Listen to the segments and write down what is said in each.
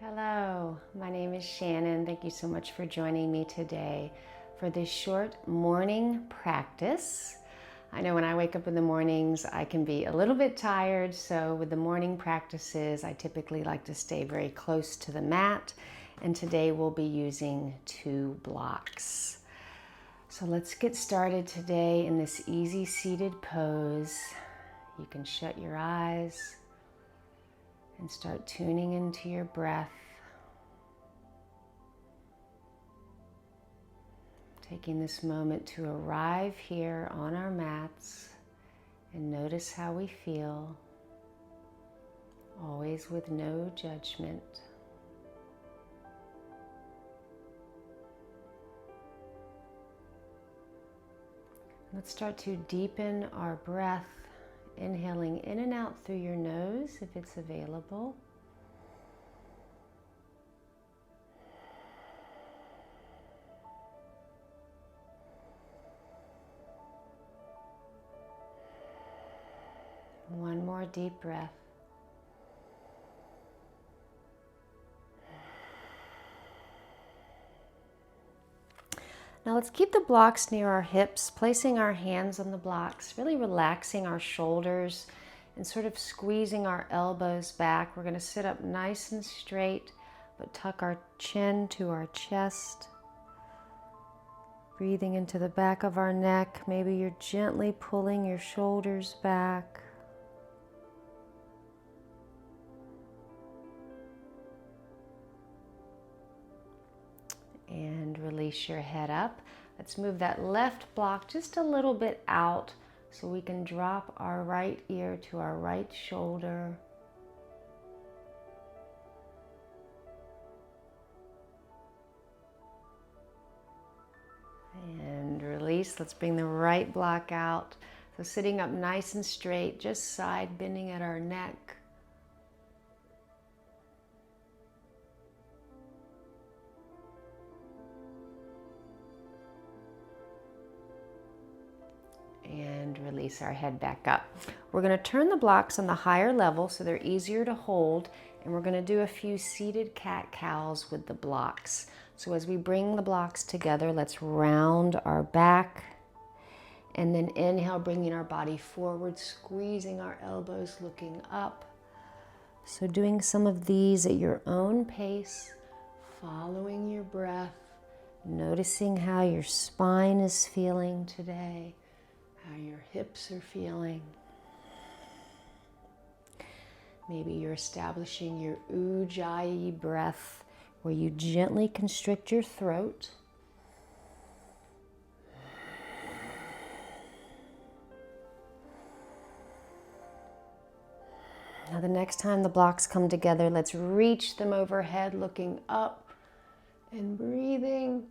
Hello, my name is Shannon. Thank you so much for joining me today for this short morning practice. I know when I wake up in the mornings, I can be a little bit tired. So with the morning practices, I typically like to stay very close to the mat. And today we'll be using 2 blocks. So let's get started today in this easy seated pose. You can shut your eyes and start tuning into your breath. Taking this moment to arrive here on our mats and notice how we feel, always with no judgment. Let's start to deepen our breath, inhaling in and out through your nose if it's available. One more deep breath. Now let's keep the blocks near our hips, placing our hands on the blocks, really relaxing our shoulders and sort of squeezing our elbows back. We're going to sit up nice and straight, but tuck our chin to our chest. Breathing into the back of our neck. Maybe you're gently pulling your shoulders back. And release your head up. Let's move that left block just a little bit out so we can drop our right ear to our right shoulder. And release. Let's bring the right block out. So sitting up nice and straight, just side bending at our neck. And release our head back up. We're going to turn the blocks on the higher level so they're easier to hold, and we're going to do a few seated cat-cows with the blocks. So as we bring the blocks together, let's round our back, and then inhale, bringing our body forward, squeezing our elbows, looking up. So doing some of these at your own pace, following your breath, noticing how your spine is feeling today, how your hips are feeling. Maybe you're establishing your ujjayi breath where you gently constrict your throat. Now the next time the blocks come together, let's reach them overhead, looking up and breathing.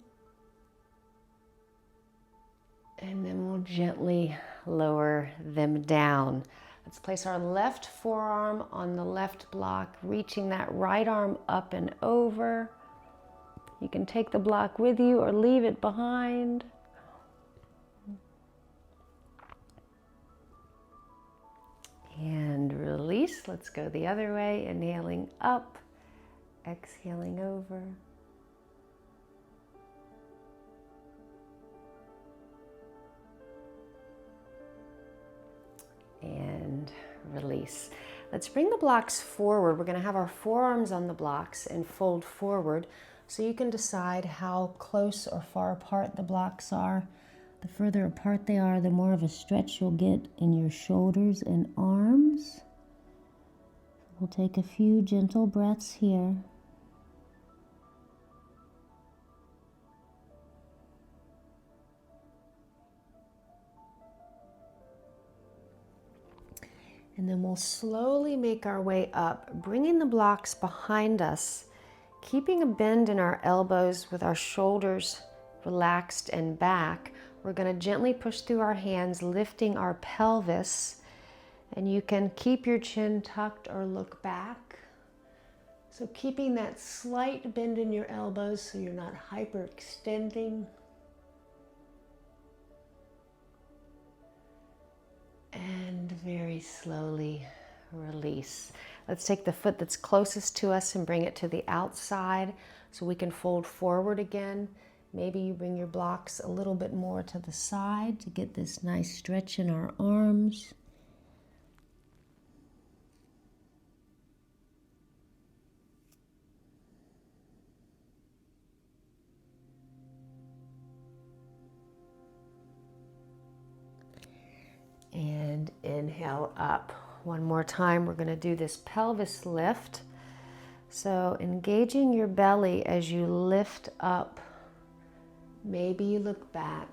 And then we'll gently lower them down. Let's place our left forearm on the left block, reaching that right arm up and over. You can take the block with you or leave it behind. And release. Let's go the other way. Inhaling up, exhaling over. And release. Let's bring the blocks forward. We're going to have our forearms on the blocks and fold forward so you can decide how close or far apart the blocks are. The further apart they are, the more of a stretch you'll get in your shoulders and arms. We'll take a few gentle breaths here. And then we'll slowly make our way up, bringing the blocks behind us, keeping a bend in our elbows with our shoulders relaxed and back. We're going to gently push through our hands, lifting our pelvis. And you can keep your chin tucked or look back. So keeping that slight bend in your elbows so you're not hyperextending. And very slowly release. Let's take the foot that's closest to us and bring it to the outside so we can fold forward again. Maybe you bring your blocks a little bit more to the side to get this nice stretch in our arms. And inhale up. One more time, we're going to do this pelvis lift. So engaging your belly as you lift up. Maybe you look back.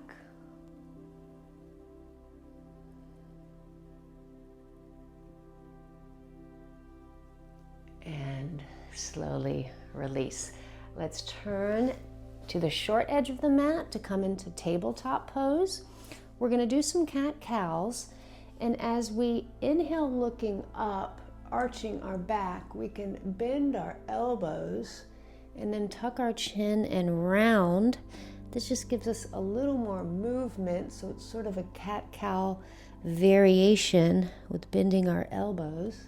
And slowly release. Let's turn to the short edge of the mat to come into tabletop pose. We're going to do some cat-cows, and as we inhale looking up, arching our back, we can bend our elbows and then tuck our chin and round. This just gives us a little more movement, so it's sort of a cat-cow variation with bending our elbows.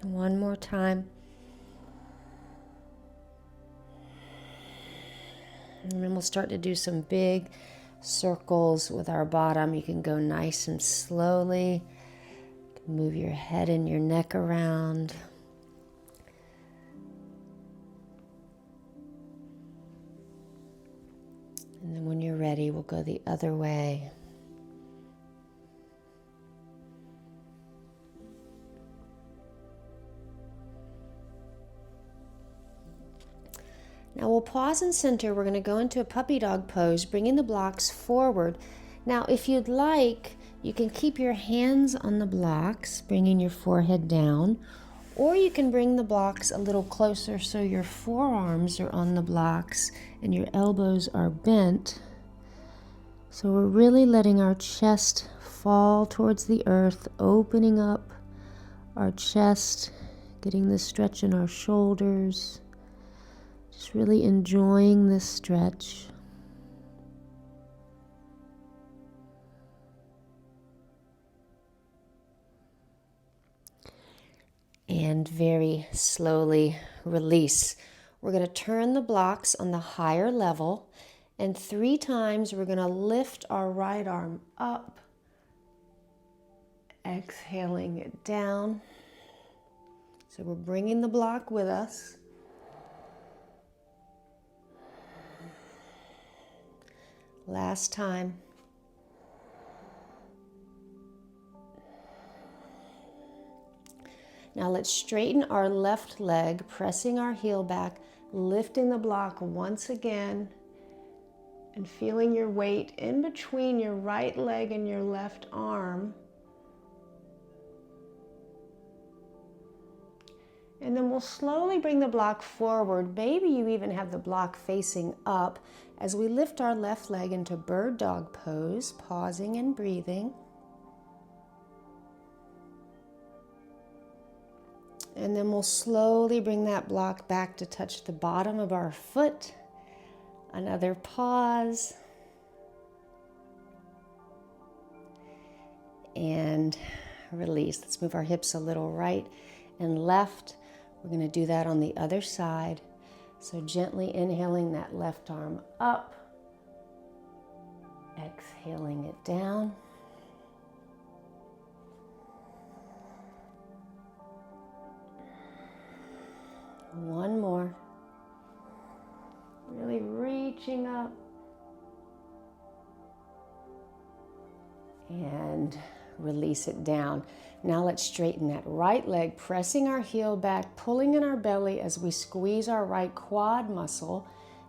One more time. And then we'll start to do some big circles with our bottom. You can go nice and slowly. Move your head and your neck around. And then when you're ready, we'll go the other way. Now we'll pause and center. We're going to go into a puppy dog pose, bringing the blocks forward. Now, if you'd like, you can keep your hands on the blocks, bringing your forehead down, or you can bring the blocks a little closer so your forearms are on the blocks and your elbows are bent. So we're really letting our chest fall towards the earth, opening up our chest, getting the stretch in our shoulders. Just really enjoying this stretch. And very slowly release. We're going to turn the blocks on the higher level, and 3 times we're going to lift our right arm up, exhaling it down. So we're bringing the block with us. Last time. Now let's straighten our left leg, pressing our heel back, lifting the block once again, and feeling your weight in between your right leg and your left arm. And then we'll slowly bring the block forward. Maybe you even have the block facing up as we lift our left leg into bird dog pose, pausing and breathing. And then we'll slowly bring that block back to touch the bottom of our foot. Another pause. And release. Let's move our hips a little right and left. We're going to do that on the other side. So gently inhaling that left arm up, exhaling it down. One more. Really reaching up. And release it down. Now let's straighten that right leg, pressing our heel back, pulling in our belly as we squeeze our right quad muscle,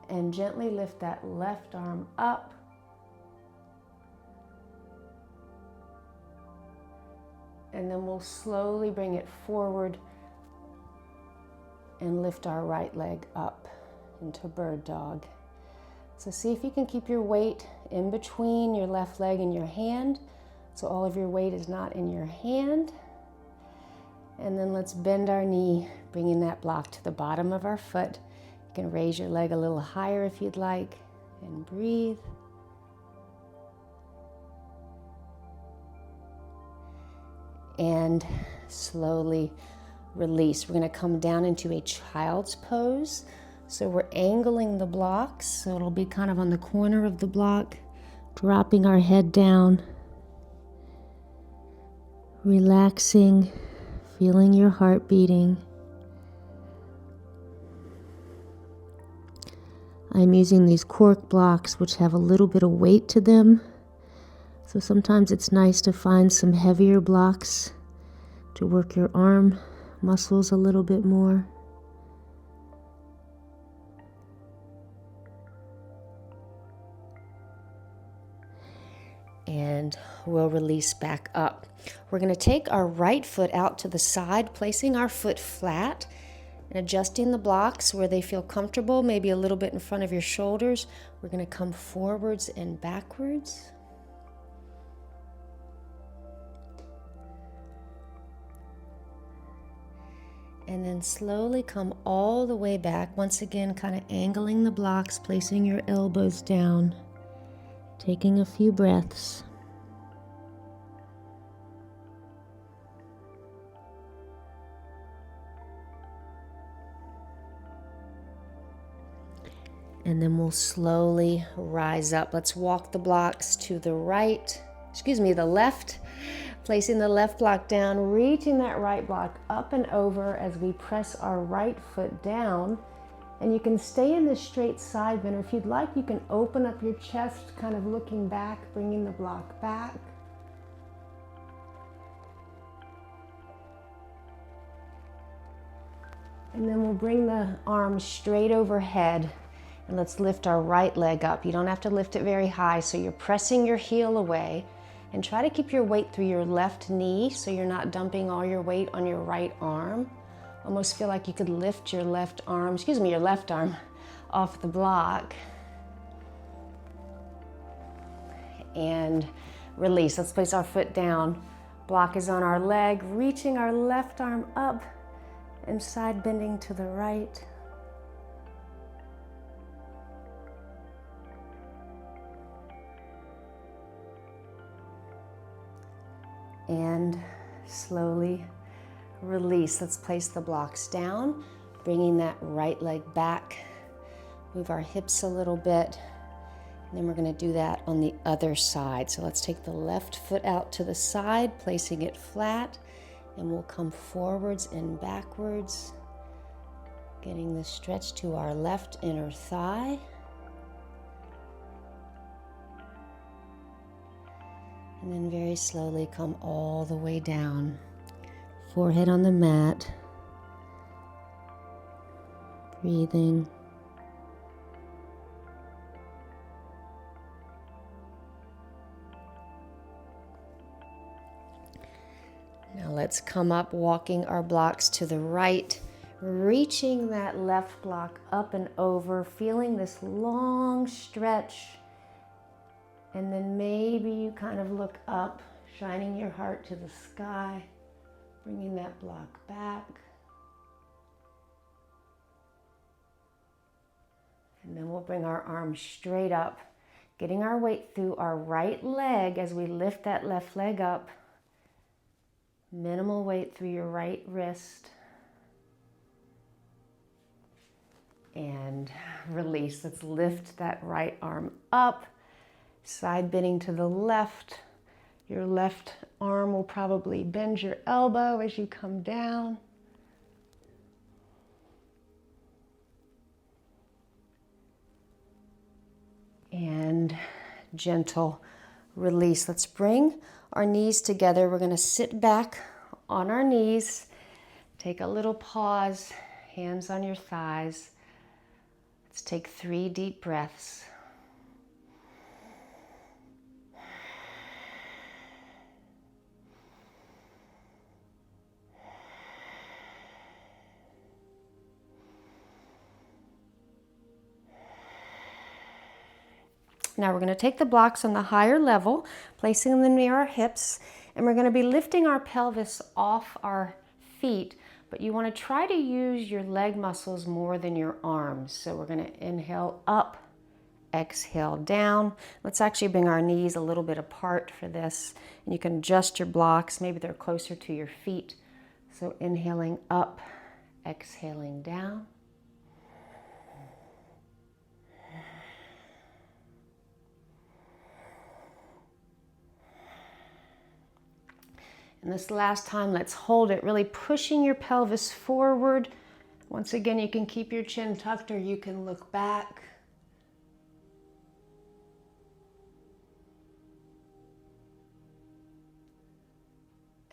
and gently lift that left arm up. And then we'll slowly bring it forward and lift our right leg up into bird dog. So see if you can keep your weight in between your left leg and your hand, so all of your weight is not in your hand. And then let's bend our knee, bringing that block to the bottom of our foot, You can raise your leg a little higher if you'd like, and breathe. And slowly release. We're going to come down into a child's pose. So we're angling the blocks, so it'll be kind of on the corner of the block, dropping our head down, relaxing, feeling your heart beating. I'm using these cork blocks which have a little bit of weight to them. So sometimes it's nice to find some heavier blocks to work your arm muscles a little bit more. And we'll release back up. We're going to take our right foot out to the side, placing our foot flat and adjusting the blocks where they feel comfortable, maybe a little bit in front of your shoulders. We're going to come forwards and backwards. And then slowly come all the way back. Once again, kind of angling the blocks, placing your elbows down, taking a few breaths. And then we'll slowly rise up. Let's walk the blocks to the the left, placing the left block down, reaching that right block up and over as we press our right foot down. And you can stay in this straight side bend, or if you'd like, you can open up your chest, kind of looking back, bringing the block back. And then we'll bring the arms straight overhead. And let's lift our right leg up. You don't have to lift it very high, so you're pressing your heel away. And try to keep your weight through your left knee so you're not dumping all your weight on your right arm. Almost feel like you could lift your left arm off the block. And release. Let's place our foot down. Block is on our leg, reaching our left arm up and side bending to the right. And slowly release. Let's place the blocks down, bringing that right leg back. Move our hips a little bit. And then we're going to do that on the other side. So let's take the left foot out to the side, placing it flat, and we'll come forwards and backwards, getting the stretch to our left inner thigh. And then very slowly come all the way down. Forehead on the mat. Breathing. Now let's come up, walking our blocks to the right, reaching that left block up and over, feeling this long stretch. And then maybe you kind of look up, shining your heart to the sky, bringing that block back. And then we'll bring our arms straight up, getting our weight through our right leg as we lift that left leg up. Minimal weight through your right wrist. And release. Let's lift that right arm up. Side bending to the left. Your left arm will probably bend your elbow as you come down. And gentle release. Let's bring our knees together. We're going to sit back on our knees. Take a little pause, hands on your thighs. Let's take 3 deep breaths. Now we're going to take the blocks on the higher level, placing them near our hips, and we're going to be lifting our pelvis off our feet but you want to try to use your leg muscles more than your arms. So we're going to inhale up, exhale down. Let's actually bring our knees a little bit apart for this. And you can adjust your blocks. Maybe they're closer to your feet. So inhaling up, exhaling down. And this last time, let's hold it, really pushing your pelvis forward. Once again, you can keep your chin tucked or you can look back.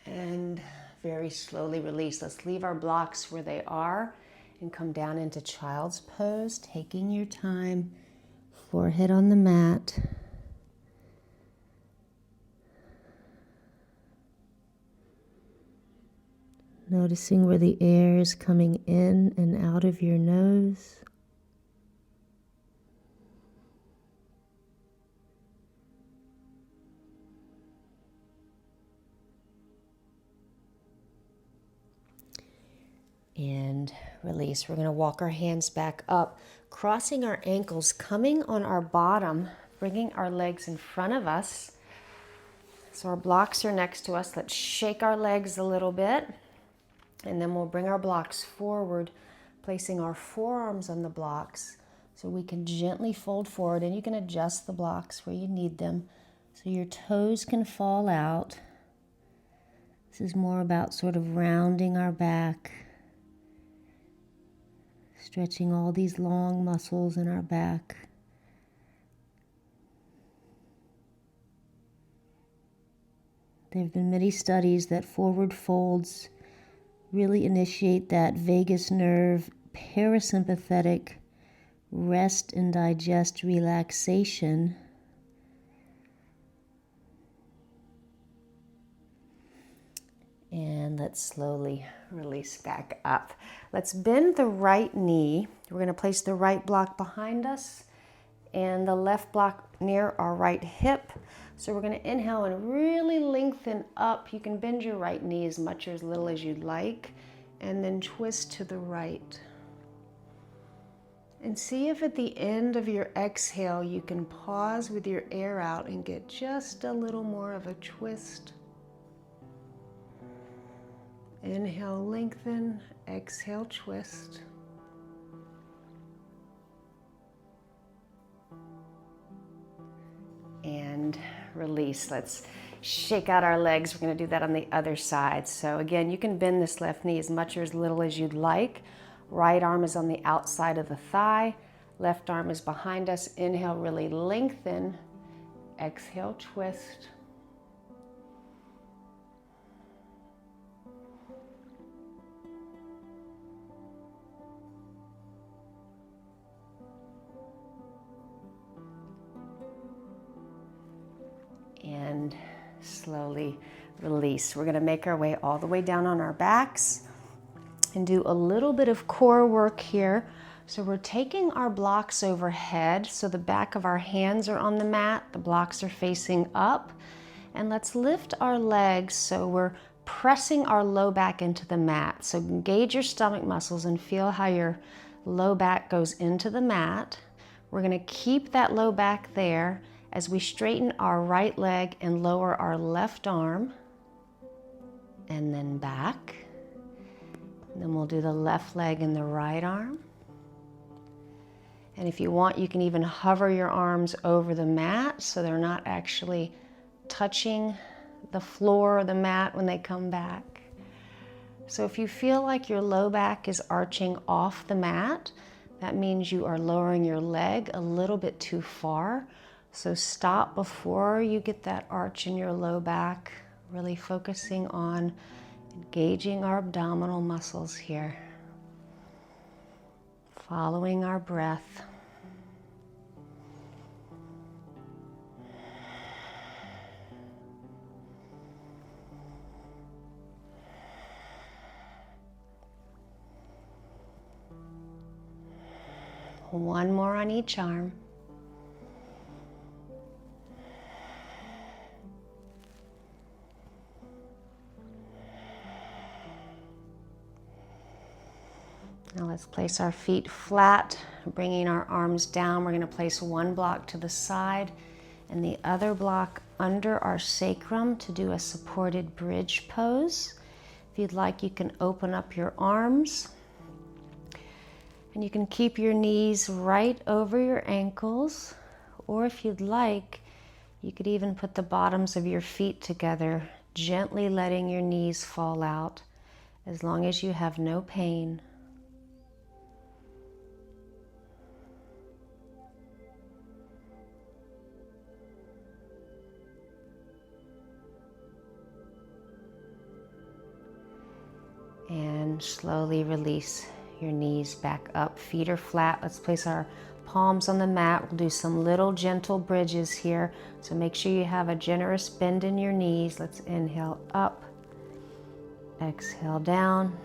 And very slowly release. Let's leave our blocks where they are and come down into child's pose, taking your time, forehead on the mat. Noticing where the air is coming in and out of your nose. And release. We're going to walk our hands back up, crossing our ankles, coming on our bottom, bringing our legs in front of us. So our blocks are next to us. Let's shake our legs a little bit. And then we'll bring our blocks forward, placing our forearms on the blocks so we can gently fold forward, and you can adjust the blocks where you need them so your toes can fall out. This is more about sort of rounding our back, stretching all these long muscles in our back. There have been many studies that forward folds really initiate that vagus nerve, parasympathetic rest and digest relaxation. And let's slowly release back up. Let's bend the right knee. We're going to place the right block behind us and the left block near our right hip. So we're going to inhale and really lengthen up. You can bend your right knee as much or as little as you'd like, and then twist to the right. And see if at the end of your exhale you can pause with your air out and get just a little more of a twist. Inhale, lengthen, exhale, twist. And release. Let's shake out our legs. We're going to do that on the other side. So again, you can bend this left knee as much or as little as you'd like. Right arm is on the outside of the thigh. Left arm is behind us. Inhale, really lengthen. Exhale, twist. And slowly release. We're going to make our way all the way down on our backs and do a little bit of core work here. So we're taking our blocks overhead, so the back of our hands are on the mat, the blocks are facing up, and let's lift our legs so we're pressing our low back into the mat. So engage your stomach muscles and feel how your low back goes into the mat. We're going to keep that low back there as we straighten our right leg and lower our left arm, and then back. And then we'll do the left leg and the right arm. And if you want, you can even hover your arms over the mat so they're not actually touching the floor or the mat when they come back. So if you feel like your low back is arching off the mat, that means you are lowering your leg a little bit too far. So stop before you get that arch in your low back, really focusing on engaging our abdominal muscles here. Following our breath. One more on each arm. Now let's place our feet flat, bringing our arms down. We're going to place one block to the side and the other block under our sacrum to do a supported bridge pose. If you'd like, you can open up your arms and you can keep your knees right over your ankles, or if you'd like, you could even put the bottoms of your feet together, gently letting your knees fall out, as long as you have no pain. And slowly release your knees back up. Feet are flat. Let's place our palms on the mat. We'll do some little gentle bridges here. So make sure you have a generous bend in your knees. Let's inhale up, exhale down.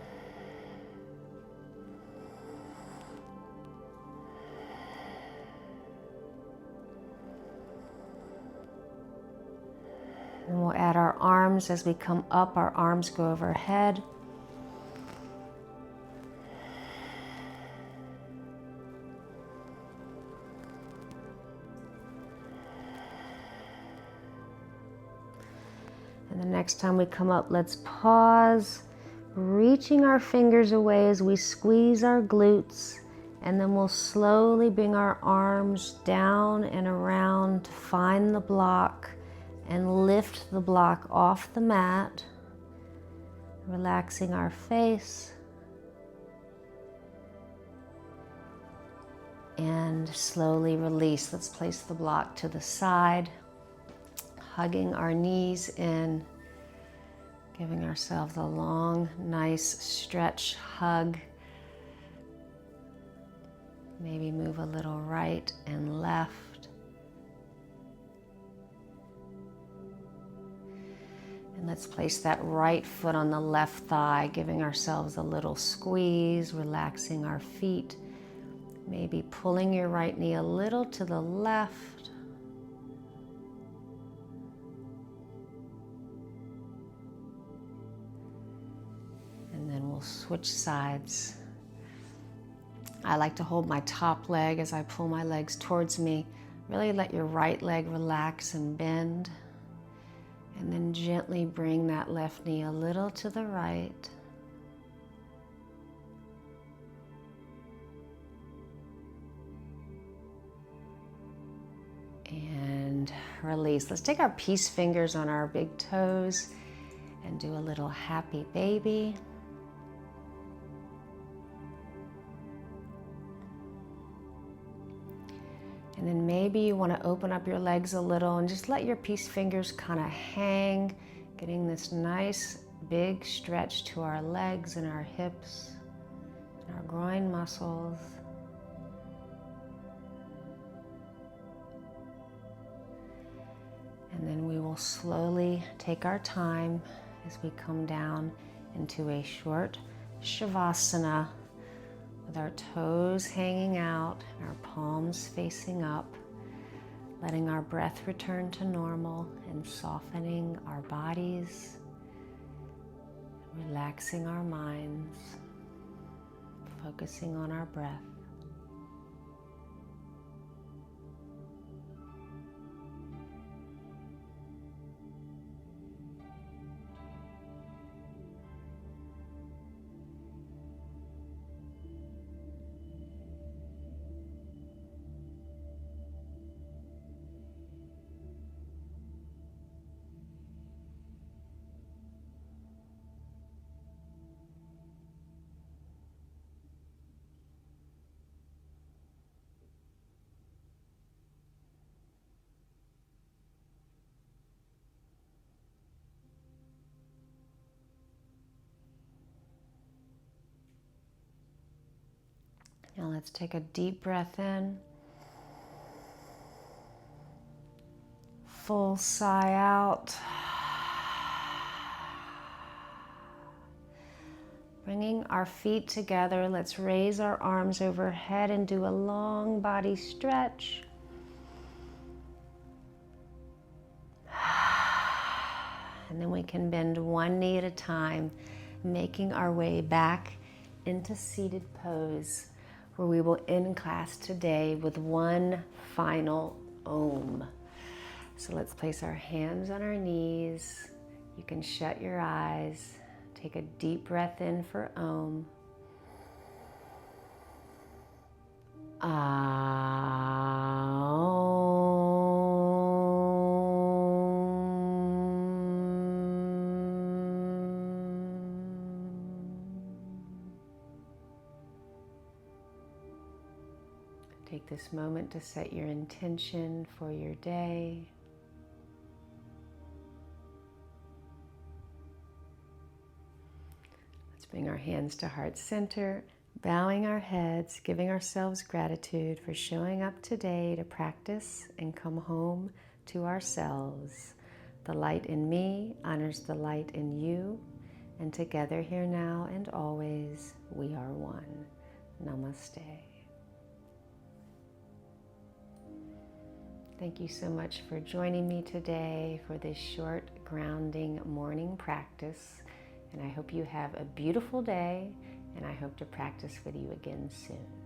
And we'll add our arms as we come up. Our arms go overhead. And the next time we come up, let's pause, reaching our fingers away as we squeeze our glutes, and then we'll slowly bring our arms down and around to find the block and lift the block off the mat, relaxing our face, and slowly release. Let's place the block to the side, hugging our knees in, giving ourselves a long, nice stretch hug. Maybe move a little right and left. And let's place that right foot on the left thigh, giving ourselves a little squeeze, relaxing our feet. Maybe pulling your right knee a little to the left. And then we'll switch sides. I like to hold my top leg as I pull my legs towards me. Really let your right leg relax and bend. And then gently bring that left knee a little to the right. And release. Let's take our peace fingers on our big toes and do a little happy baby. And then maybe you want to open up your legs a little and just let your peace fingers kind of hang, getting this nice big stretch to our legs and our hips and our groin muscles. And then we will slowly take our time as we come down into a short shavasana with our toes hanging out and our palms facing up, letting our breath return to normal and softening our bodies, relaxing our minds, focusing on our breath. Now let's take a deep breath in. Full sigh out. Bringing our feet together, let's raise our arms overhead and do a long body stretch. And then we can bend one knee at a time, making our way back into seated pose, where we will end class today with one final Om. So let's place our hands on our knees. You can shut your eyes. Take a deep breath in for Om. Take this moment to set your intention for your day. Let's bring our hands to heart center, bowing our heads, giving ourselves gratitude for showing up today to practice and come home to ourselves. The light in me honors the light in you, and together here now and always, we are one. Namaste. Thank you so much for joining me today for this short grounding morning practice. And I hope you have a beautiful day, and I hope to practice with you again soon.